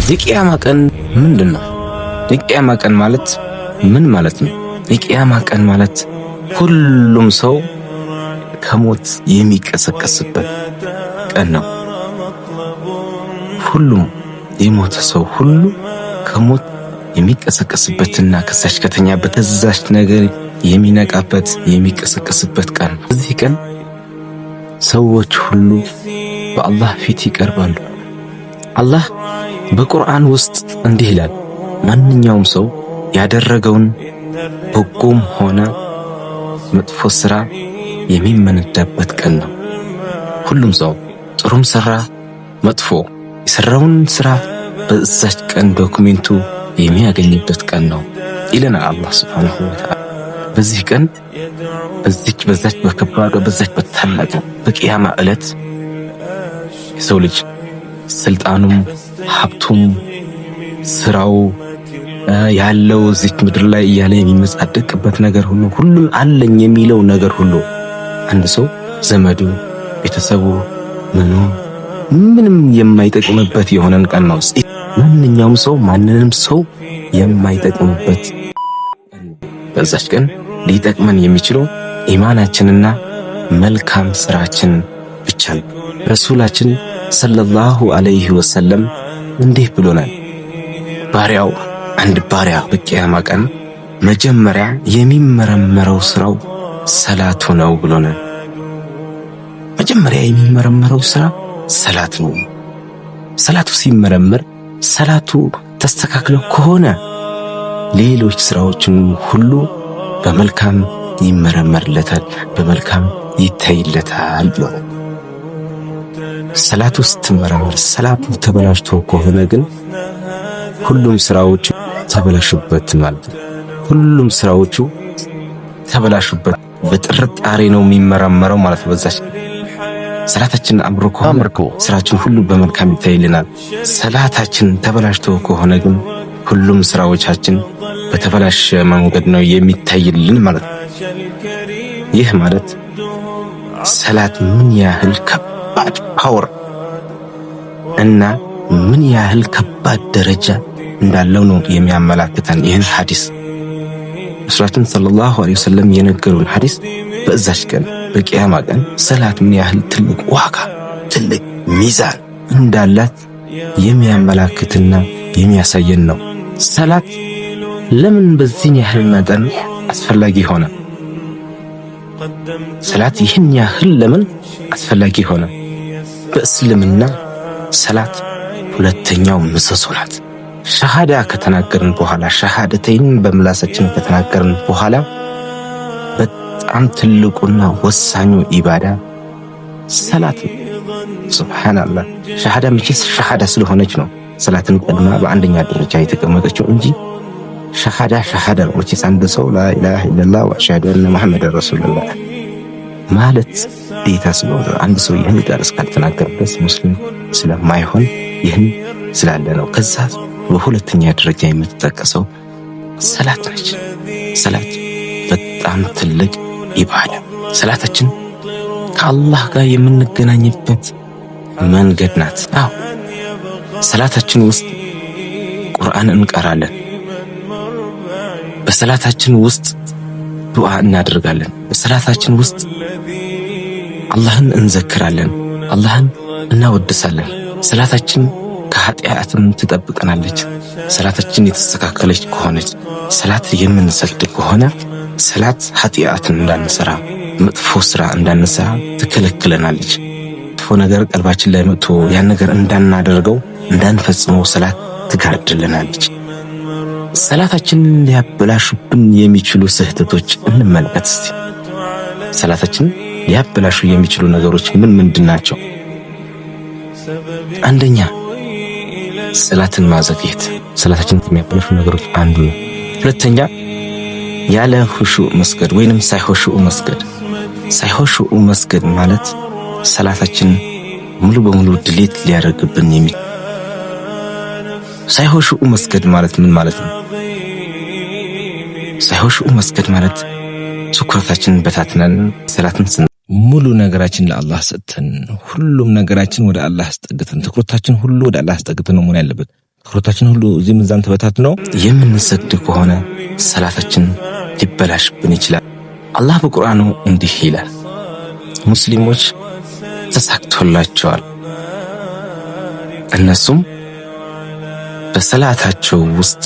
የቂያማ ቀን ምንድነው? የቂያማ ቀን ማለት ምን ማለት ነው? የቂያማ ቀን ማለት ሁሉም ሰው ከሞት የሚቀሰቀስበት ቀን ነው። ሁሉም የሞተ ሰው ሁሉ ከሞት የሚቀሰቀስበትና ከዛች ከተኛበት ከዛች ነገር የሚነቃበት የሚቀሰቀስበት ቀን። በዚህ ቀን ሰዎች ሁሉ በአላህ ፊት ይቀርባሉ። አላህ በቁርአን ውስጥ እንዲህ ይላል፣ ማንኛውም ሰው ያደረገውን በጎም ሆነ መጥፎ ስራ የሚመነዳበት ቀን ነው። ሁሉም ሰው ጥሩም ሰራ መጥፎ የሰራውን ስራ በዛች ቀን ዶክሜንቱ የሚያገኝበት ቀን ነው ይለናል አላህ ሱብሓነሁ ወተዓላ። በዚህ ቀን በዛች በከባዷ በዛች በታላቁ በቂያማ ዕለት የሰው ልጅ ስልጣኑም ሀብቱም ስራው ያለው እዚህ ምድር ላይ እያለ የሚመጻደቅበት ነገር ሁሉም አለኝ የሚለው ነገር ሁሉ አንድ ሰው ዘመዱ ቤተሰቡ ምንም የማይጠቅምበት የሆነን ቀን ነው። ማንኛውም ሰው ማንንም ሰው የማይጠቅምበት በዛች ቀን ሊጠቅመን የሚችለው ኢማናችንና መልካም ስራችን ብቻ ነው። ረሱላችን ሰለላሁ ዐለይሂ ወሰለም እንዲህ ብሎናል፣ አንድ ባሪያ በቂያማ ቀን መጀመሪያ የሚመረመረው ስራው ሰላቱ ነው ብሎናል። መጀመሪያ የሚመረመረው ስራ ሰላት ነው። ሰላቱ ሲመረመር ሰላቱ ተስተካክሎ ከሆነ ሌሎች ስራዎችን ሁሉ በመልካም ይመረመርለታል፣ በመልካም ይታይለታል ብሎናል። ሰላቱ ስትመረመር ሰላቱ ተበላሽቶ ከሆነ ግን ሁሉም ስራዎቹ ተበላሹበት ማለት ነው። ሁሉም ስራዎቹ ተበላሹበት በጥርጣሬ ነው የሚመረመረው ማለት ነው። በዛች ሰላታችን አምሮ ከሆነ ስራችን ሁሉ በመልካም ይታይልናል። ሰላታችን ተበላሽቶ ከሆነ ግን ሁሉም ስራዎቻችን በተበላሸ መንገድ ነው የሚታይልን ማለት ነው። ይህ ማለት ሰላት ምን ያህል ከባድ ፓወር እና ምን ያህል ከባድ ደረጃ እንዳለው ነው የሚያመላክተን ይህን ሐዲስ። ረሱላችን ሰለላሁ ዐለይሂ ወሰለም የነገሩን ሐዲስ በዛች ቀን በቂያማ ቀን ሰላት ምን ያህል ትልቅ ዋጋ ትልቅ ሚዛን እንዳላት የሚያመላክትና የሚያሳየን ነው። ሰላት ለምን በዚህ ያህል መጠን አስፈላጊ ሆነ? ሰላት ይህን ያህል ለምን አስፈላጊ ሆነ? በእስልምና ሰላት ሁለተኛው ምሰሶ ናት። ሸሃዳ ከተናገርን በኋላ ሸሃደተይን በምላሳችን ከተናገርን በኋላ በጣም ትልቁና ወሳኙ ኢባዳ ሰላት ነው። ሱብሃንአላህ። ሸሃዳ መቼስ ሸሃዳ ስለሆነች ነው ሰላትን ቀድማ በአንደኛ ደረጃ የተቀመጠችው እንጂ ሸሃዳ ነው። መቼስ አንድ ሰው ላኢላሃ ኢለላህ ወአሽሀዱ አነ ሙሐመደን ረሱሉላህ ማለት ዴታ ስለሆነ አንድ ሰው ይህን ቃል እስካልተናገረ ድረስ ሙስሊም ስለማይሆን ይህን ስላለ ነው። ከዛ በሁለተኛ ደረጃ የምትጠቀሰው ሰላት ነች። ሰላት በጣም ትልቅ ኢባዳ። ሰላታችን ከአላህ ጋር የምንገናኝበት መንገድ ናት። አዎ ሰላታችን ውስጥ ቁርአን እንቀራለን። በሰላታችን ውስጥ ዱዓ እናደርጋለን። በሰላታችን ውስጥ አላህን እንዘክራለን፣ አላህን እናወድሳለን። ሰላታችን ከኃጢአትም ትጠብቀናለች። ሰላታችን የተስተካከለች ከሆነች ሰላት የምንሰግድ ከሆነ ሰላት ኃጢአትን እንዳንሰራ መጥፎ ስራ እንዳንሰራ ትከለክለናለች። መጥፎ ነገር ቀልባችን ላይ መጥቶ ያን ነገር እንዳናደርገው እንዳንፈጽመው ሰላት ትጋርድልናለች። ሰላታችንን ሊያበላሹብን የሚችሉ ስህተቶች እንመልከት እስቲ። ሰላታችንን ሊያበላሹ የሚችሉ ነገሮች ምንድን ናቸው? አንደኛ ሰላትን ማዘግየት ሰላታችንን ከሚያበላሹ ነገሮች አንዱ ነው። ሁለተኛ ያለ ኹሹዕ መስገድ ወይንም ሳይኹሹዕ መስገድ። ሳይኹሹዕ መስገድ ማለት ሰላታችን ሙሉ በሙሉ ድሌት ሊያደርግብን የሚችል። ሳይኹሹዕ መስገድ ማለት ምን ማለት ነው? ሳይኹሹዕ መስገድ ማለት ትኩረታችንን በታትነን ሰላትን ሙሉ ነገራችን ለአላህ ሰጥተን ሁሉም ነገራችን ወደ አላህ አስጠግተን ትኩረታችን ሁሉ ወደ አላህ አስጠግተን ነው መሆን ያለበት። ትኩረታችን ሁሉ እዚህ ምዛን ተበታትነው የምንሰግድ ከሆነ ሰላታችን ሊበላሽብን ይችላል። አላህ በቁርአኑ እንዲህ ይላል፣ ሙስሊሞች ተሳክቶላቸዋል፣ እነሱም በሰላታቸው ውስጥ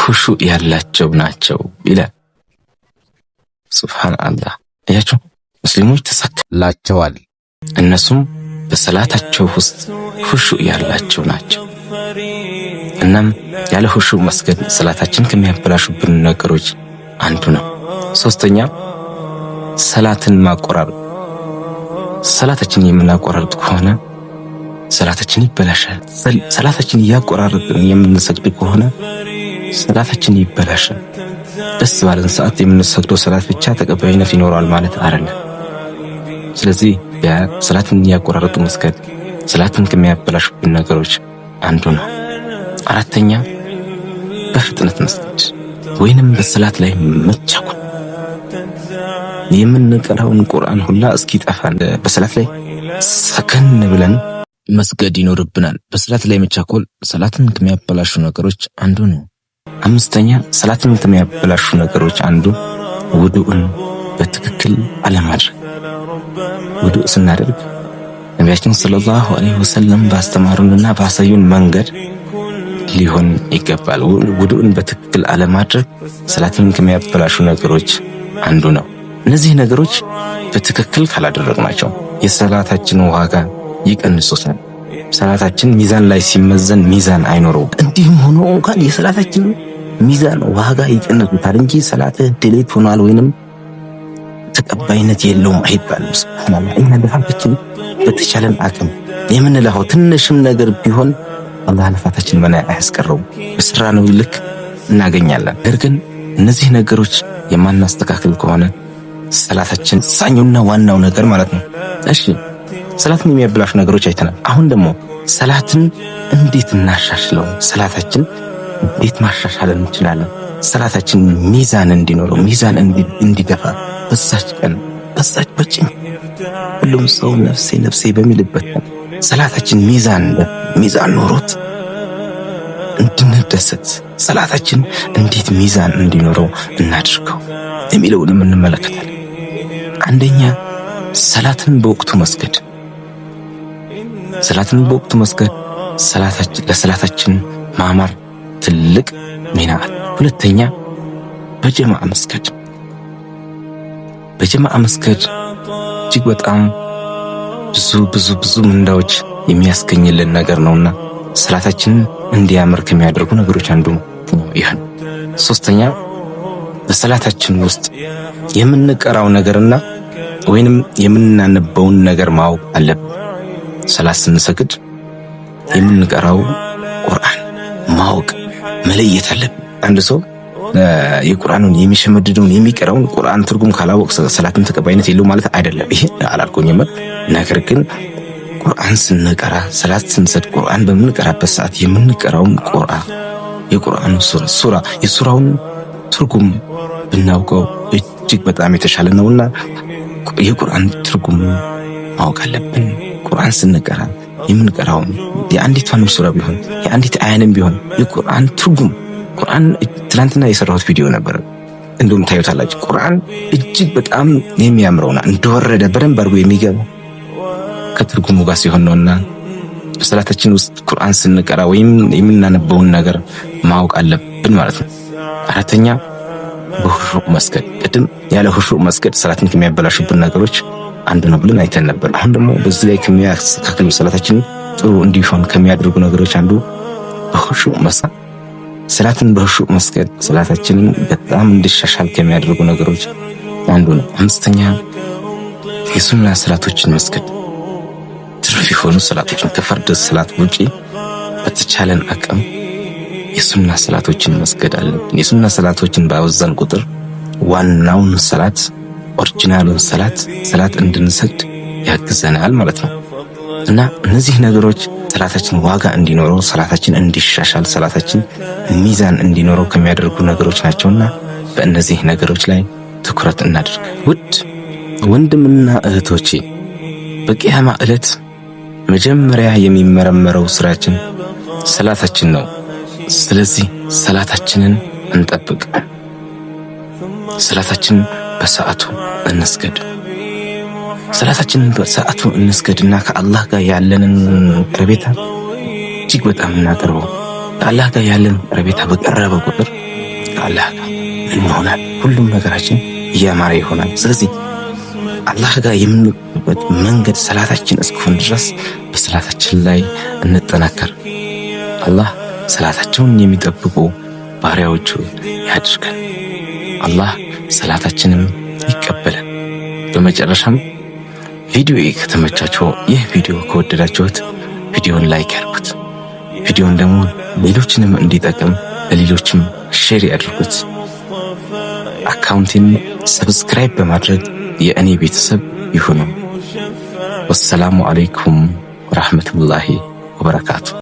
ሁሹዕ ያላቸው ናቸው ይላል። ሱብሃንአላህ። አያችሁ፣ ሙስሊሞች ተሳክቶላቸዋል፣ እነሱም በሰላታቸው ውስጥ ሁሹዕ ያላቸው ናቸው። እናም ያለ ሁሹዕ መስገድ ሰላታችን ከሚያበላሹብን ነገሮች አንዱ ነው። ሶስተኛ ሰላትን ማቆራረጥ። ሰላታችን የምናቆራርጥ ከሆነ ሰላታችን ይበላሻል። ሰላታችን እያቆራረጥን የምንሰግድ ከሆነ ሰላታችን ይበላሻል። ደስ ባለን ሰዓት የምንሰግደው ሰላት ብቻ ተቀባይነት ይኖረዋል ማለት አይደለም። ስለዚህ ሰላትን እያቆራረጡ መስገድ ሰላትን ከሚያበላሹብን ነገሮች አንዱ ነው። አራተኛ በፍጥነት መስገድ ወይንም በሰላት ላይ መቻኮል። የምንቀራውን ቁርአን ሁላ እስኪጠፋን በሰላት ላይ ሰከን ብለን መስገድ ይኖርብናል። በሰላት ላይ መቻኮል ሰላትን ከሚያበላሹ ነገሮች አንዱ ነው። አምስተኛ ሰላትን ከሚያበላሹ ነገሮች አንዱ ውዱእን በትክክል አለማድረግ። ውዱእ ስናደርግ ነቢያችን ሰለላሁ ዐለይሂ ወሰለም ባስተማሩንና ባሳዩን መንገድ ሊሆን ይገባል። ውዱእን በትክክል አለማድረግ ሰላትን ከሚያበላሹ ነገሮች አንዱ ነው። እነዚህ ነገሮች በትክክል ካላደረግናቸው የሰላታችን ዋጋ ይቀንሱታል። ሰላታችን ሚዛን ላይ ሲመዘን ሚዛን አይኖረው። እንዲህም ሆኖ እንኳን የሰላታችን ሚዛን ዋጋ ይቀንሱታል እንጂ ሰላትህ ድሌት ሆኗል ወይንም ተቀባይነት የለውም አይባልም። ሱብሃንአላህ። እኛ ልፋታችን በተቻለን አቅም የምንለፋው ትንሽም ነገር ቢሆን አላህ ልፋታችን መና አያስቀረውም። በስራነው ልክ እናገኛለን። ነገር ግን እነዚህ ነገሮች የማናስተካክል ከሆነ ሰላታችን ሳኙና ዋናው ነገር ማለት ነው። እሺ ሰላትን የሚያበላሹ ነገሮች አይተናል። አሁን ደግሞ ሰላትን እንዴት እናሻሽለው? ሰላታችን እንዴት ማሻሻል እንችላለን? ሰላታችን ሚዛን እንዲኖረው ሚዛን እንዲደፋ በዛች ቀን በዛች በጭን ሁሉም ሰው ነፍሴ ነፍሴ በሚልበት ሰላታችን ሚዛን ኖሮት እንድንደሰት ሰላታችን እንዴት ሚዛን እንዲኖረው እናድርገው የሚለውንም እንመለከታለን። አንደኛ ሰላትን በወቅቱ መስገድ። ሰላትን በወቅቱ መስገድ ለሰላታችን ማማር ትልቅ ሚና አለ። ሁለተኛ በጀማዓ መስገድ። በጀማዓ መስገድ እጅግ በጣም ብዙ ምንዳዎች የሚያስገኝልን ነገር ነውና ሰላታችንን እንዲያምር ከሚያደርጉ ነገሮች አንዱ ይሄን። ሶስተኛ በሰላታችን ውስጥ የምንቀራው ነገርና ወይንም የምናነበውን ነገር ማወቅ አለብን። ሰላት ስንሰግድ የምንቀራው ቁርአን ማወቅ መለየት አለብን። አንድ ሰው የቁርአኑን የሚሸመድደውን የሚቀራውን ቁርአን ትርጉም ካላወቅ ሰላትን ተቀባይነት የለው ማለት አይደለም። ይሄ አላልኩኝም። ነገር ግን ቁርአን ስንቀራ ሰላት ስንሰግድ ቁርአን በምንቀራበት ሰዓት የምንቀራውን የቁርአኑ ሱራ የሱራውን ትርጉም ብናውቀው እጅግ በጣም የተሻለ ነውና የቁርአን ትርጉም ማወቅ አለብን። ቁርአን ስንቀራ የምንቀራውን የአንዲቷንም ሱራ ቢሆን የአንዲት አያንም ቢሆን የቁርአን ትርጉም ቁርአን ትላንትና የሰራሁት ቪዲዮ ነበር፣ እንደውም ታዩታላችሁ። ቁርአን እጅግ በጣም የሚያምረውና እንደወረደ በደንብ አድርጎ የሚገባው ከትርጉሙ ጋር ሲሆን ነውና በሰላታችን ውስጥ ቁርአን ስንቀራ ወይም የምናነበውን ነገር ማወቅ አለብን ማለት ነው። አራተኛ በሁሹዕ መስገድ። ቅድም ያለ ሁሹዕ መስገድ ሰላትን ከሚያበላሹብን ነገሮች አንዱ ነው ብለን አይተን ነበር። አሁን ደግሞ በዚህ ላይ ከሚያስተካክሉ ሰላታችን ጥሩ እንዲሆን ከሚያደርጉ ነገሮች አንዱ በሁሹዕ መስገድ። ሰላትን በሁሹዕ መስገድ ሰላታችንን በጣም እንዲሻሻል ከሚያደርጉ ነገሮች አንዱ ነው። አምስተኛ የሱና ሰላቶችን መስገድ። ትርፍ የሆኑ ሰላቶችን ከፈርድ ሰላት ውጪ በተቻለን አቅም የሱና ሰላቶችን መስገድ አለብን። የሱና ሰላቶችን ባወዛን ቁጥር ዋናውን ሰላት ኦሪጂናሉን ሰላት እንድንሰግድ ያግዘናል ማለት ነው። እና እነዚህ ነገሮች ሰላታችን ዋጋ እንዲኖረው ሰላታችን እንዲሻሻል ሰላታችን ሚዛን እንዲኖረው ከሚያደርጉ ነገሮች ናቸውና በእነዚህ ነገሮች ላይ ትኩረት እናድርግ። ውድ ወንድምና እህቶቼ በቂያማ ዕለት መጀመሪያ የሚመረመረው ስራችን ሰላታችን ነው። ስለዚህ ሰላታችንን እንጠብቅ። ሰላታችንን በሰዓቱ እንስገድ። ሰላታችንን በሰዓቱ እንስገድና ከአላህ ጋር ያለንን ቀረቤታ እጅግ በጣም እናቀርበው። ከአላህ ጋር ያለን ቀረቤታ በቀረበ ቁጥር ከአላህ ጋር እንሆናል። ሁሉም ነገራችን እያማረ ይሆናል። ስለዚህ አላህ ጋር የምንቀርብበት መንገድ ሰላታችን እስከሆነ ድረስ በሰላታችን ላይ እንጠናከር። አላህ ሰላታቸውን የሚጠብቁ ባሪያዎቹ ያድርገን። አላህ ሰላታችንን ይቀበላል። በመጨረሻም ቪዲዮ ከተመቻችሁ፣ ይህ ቪዲዮ ከወደዳችሁት ቪዲዮን ላይክ ያድርጉት። ቪዲዮን ደግሞ ሌሎችንም እንዲጠቅም ለሌሎችም ሼር ያድርጉት። አካውንቴን ሰብስክራይብ በማድረግ የእኔ ቤተሰብ ይሁኑ። ወሰላሙ አለይኩም ወራህመቱላሂ ወበረካቱ።